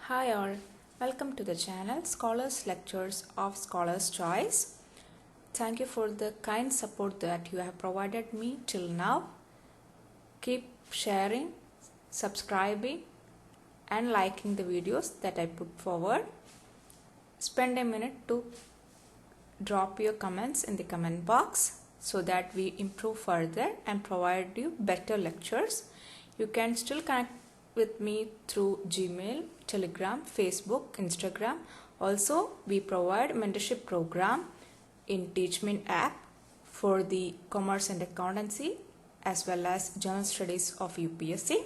Hi all, welcome to the channel Scholars Lectures of Scholars Choice. Thank you for the kind support that you have provided me till now. Keep sharing, subscribing and liking the videos that I put forward. Spend a minute to drop your comments in the comment box so that we improve further and provide you better lectures. You can still connect with me through Gmail, Telegram, Facebook, Instagram. Also, we provide mentorship program in Techmint app for the commerce and accountancy as well as general studies of UPSC.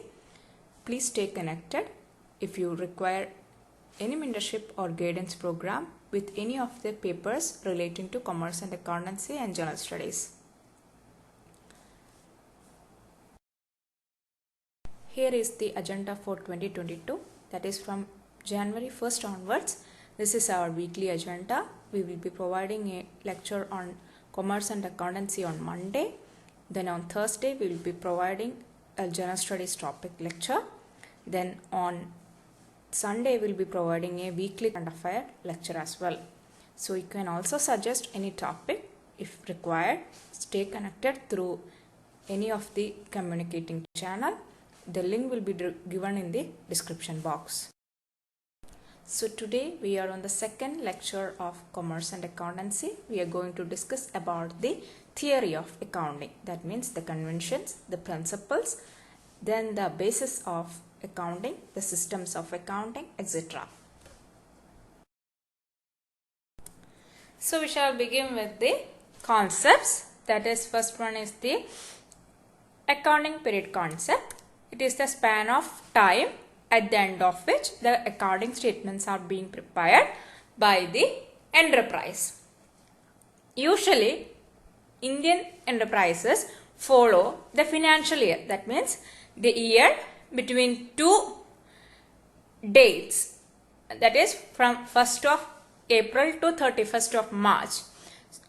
Please stay connected. If you require any mentorship or guidance program with any of the papers relating to commerce and accountancy and general studies. Here is the agenda for 2022, that is from January 1st onwards. This is our weekly agenda. We will be providing a lecture on commerce and accountancy on Monday. Then on Thursday we will be providing a general studies topic lecture. Then on Sunday we will be providing a weekly current affair lecture as well. So you can also suggest any topic if required. Stay connected through any of the communicating channel. The link will be given in the description box. So today we are on the second lecture of commerce and accountancy. We are going to discuss about the theory of accounting. That means the conventions, the principles, then the basis of accounting, the systems of accounting, etc. So we shall begin with the concepts. That is, first one is the accounting period concept. It is the span of time at the end of which the accounting statements are being prepared by the enterprise. Usually, Indian enterprises follow the financial year. That means the year between two dates. That is from 1st of April to 31st of March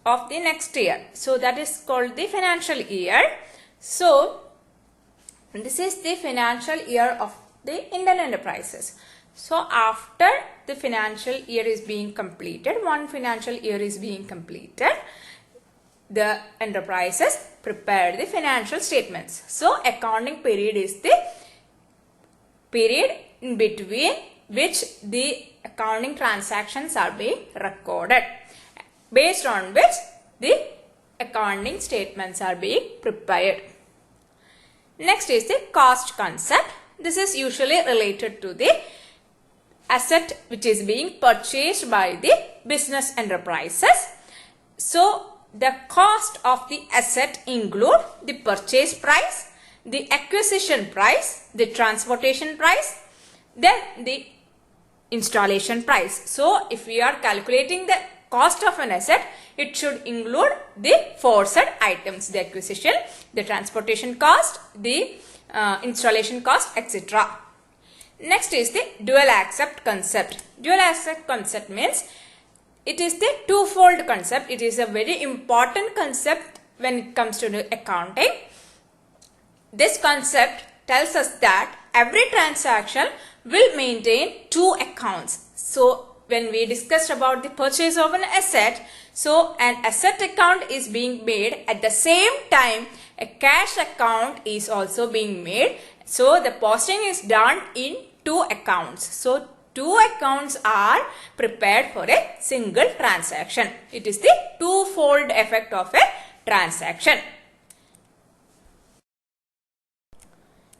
of the next year. So that is called the financial year. So this is the financial year of the Indian enterprises. So after the financial year is being completed, one financial year is being completed, the enterprises prepare the financial statements. So accounting period is the period in between which the accounting transactions are being recorded, based on which the accounting statements are being prepared. Next is the cost concept. This is usually related to the asset which is being purchased by the business enterprises. So the cost of the asset include the purchase price, the acquisition price, the transportation price, then the installation price. So if we are calculating the cost of an asset, it should include the four said items: the acquisition, the transportation cost, the installation cost, etc. Next is the dual accept concept. Dual accept concept means it is the twofold concept. It is a very important concept when it comes to the accounting. This concept tells us that every transaction will maintain two accounts. So when we discussed about the purchase of an asset, so an asset account is being made, at the same time a cash account is also being made. So the posting is done in two accounts. So two accounts are prepared for a single transaction. It is the twofold effect of a transaction.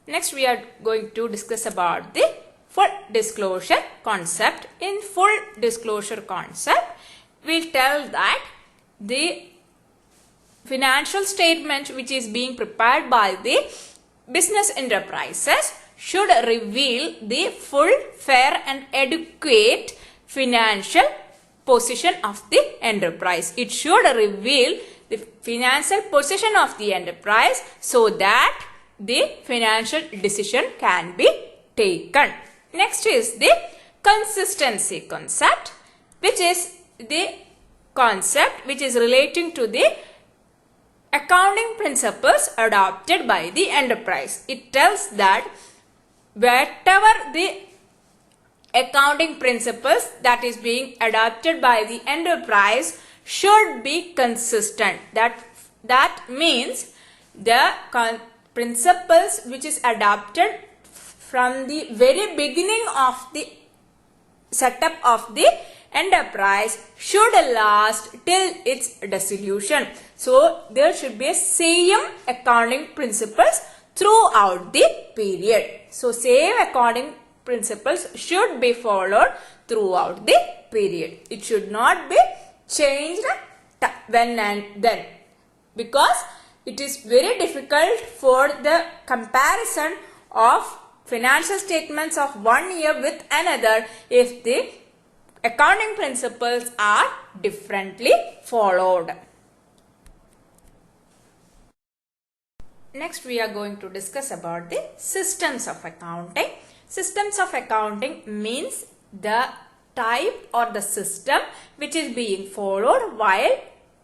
Next we are going to discuss about the full disclosure concept. In full disclosure concept, we tell that the financial statement which is being prepared by the business enterprises should reveal the full, fair and adequate financial position of the enterprise. It should reveal the financial position of the enterprise so that the financial decision can be taken. Next is the consistency concept, which is the concept which is relating to the accounting principles adopted by the enterprise. It tells that whatever the accounting principles that is being adopted by the enterprise should be consistent. That means the principles which is adopted from the very beginning of the setup of the enterprise should last till its dissolution. So there should be a same accounting principles throughout the period. So same accounting principles should be followed throughout the period. It should not be changed when and then, because it is very difficult for the comparison of financial statements of one year with another if the accounting principles are differently followed. Next we are going to discuss about the systems of accounting. Systems of accounting means the type or the system which is being followed while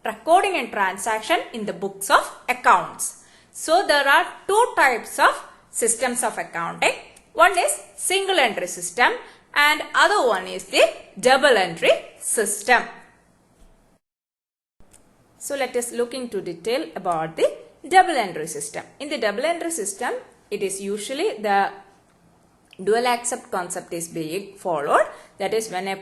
recording a transaction in the books of accounts. So there are two types of systems of accounting. One is single entry system and other one is the double entry system. So let us look into detail about the double entry system. In the double entry system, it is usually the dual accept concept is being followed. That is, when a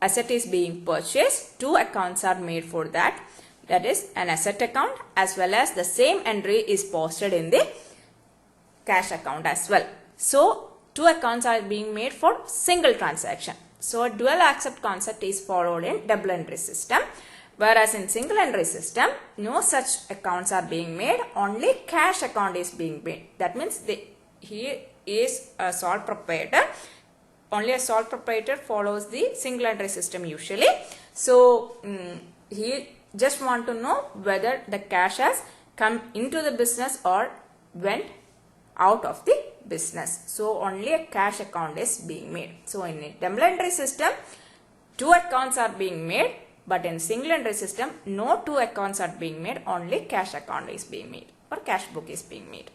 asset is being purchased, two accounts are made for that. That is an asset account as well as the same entry is posted in the cash account as well. So two accounts are being made for single transaction. So a dual accept concept is followed in double entry system. Whereas in single entry system, no such accounts are being made, only cash account is being made. That means he is a sole proprietor. Only a sole proprietor follows the single entry system usually. So he just want to know whether the cash has come into the business or went out of the business. So only a cash account is being made. So in a double entry system, two accounts are being made, but in single entry system, no two accounts are being made, only cash account is being made or cash book is being made.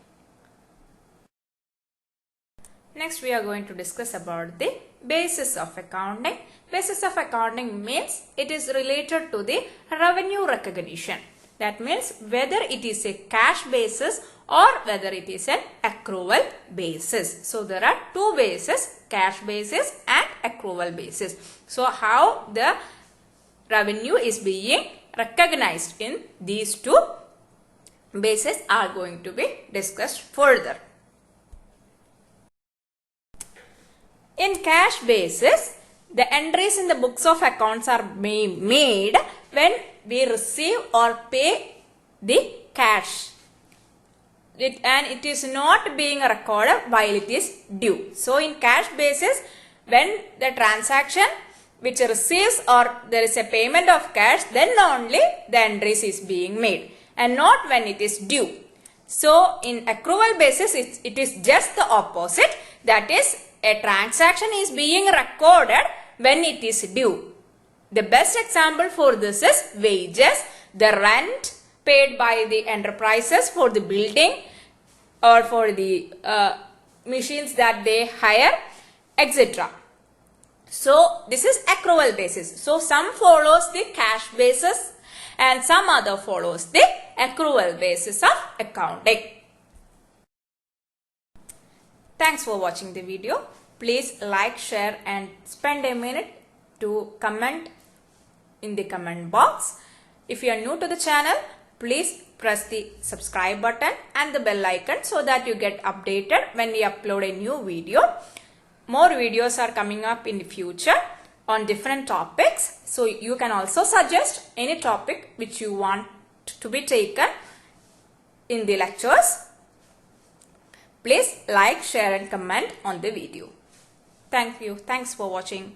Next we are going to discuss about the basis of accounting. Basis of accounting means it is related to the revenue recognition. That means whether it is a cash basis or whether it is an accrual basis. So there are two bases, cash basis and accrual basis. So how the revenue is being recognized in these two bases are going to be discussed further. In cash basis, the entries in the books of accounts are made when we receive or pay the cash. And it is not being recorded while it is due. So in cash basis, when the transaction which receives or there is a payment of cash, then only the entries is being made and not when it is due. So in accrual basis, it is just the opposite. That is, a transaction is being recorded when it is due. The best example for this is wages, the rent paid by the enterprises for the building or for the machines that they hire, etc. So this is accrual basis. So some follows the cash basis and some other follows the accrual basis of accounting. Thanks for watching the video. Please like, share and spend a minute to comment in the comment box. If you are new to the channel, please press the subscribe button and the bell icon so that you get updated when we upload a new video. More videos are coming up in the future on different topics. So you can also suggest any topic which you want to be taken in the lectures. Please like, share and comment on the video. Thank you. Thanks for watching.